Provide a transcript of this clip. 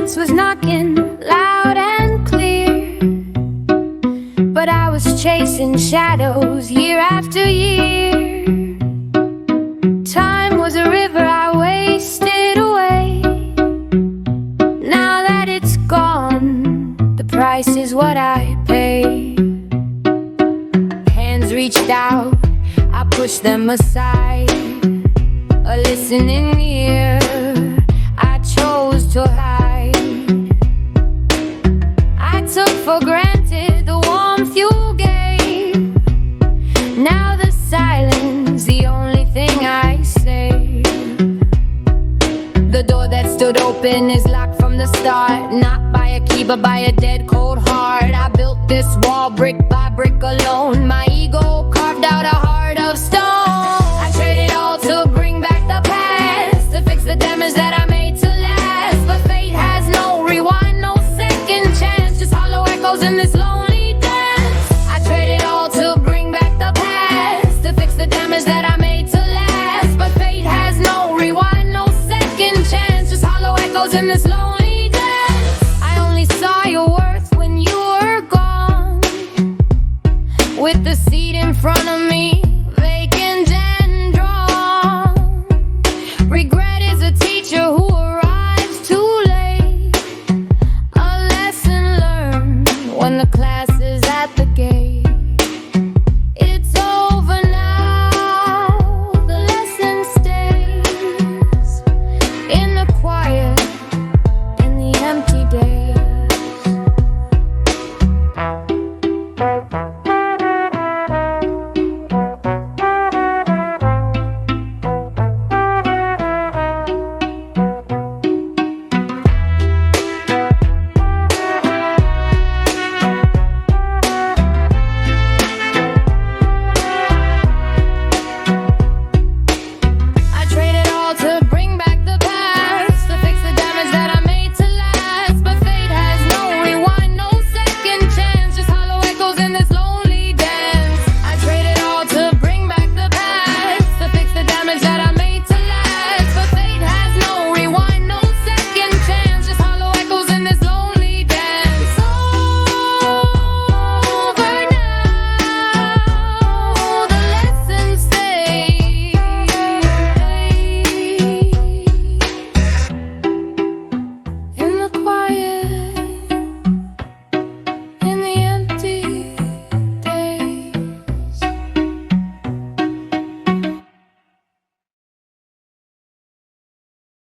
voice was knocking loud and clear, but I was chasing shadows year after year. Time was a river I wasted away. Now that it's gone, the price is what I pay. Hands reached out, I pushed them aside. A listening ear, I chose to hide. I took for granted the warmth you gave. Now the silence, the only thing I say. The door that stood open is locked from the start, not by a key but by a dead cold heart. I built this wall brick by brick alone. My ego carved out a heart of stone. I traded all to bring back the past, to fix the damage that I made to last. But fate has no rewind, no second chance, just hollow echoes in this lonely dance. I traded all to bring back the past, to fix the damage that I made to last. But fate has no rewind, no second chance, just hollow echoes in this lonely dance. I only saw your worth when you were gone, with the seat in front of me vacant and drawn. Regret is a teacher who arrives too late, a lesson learned when the class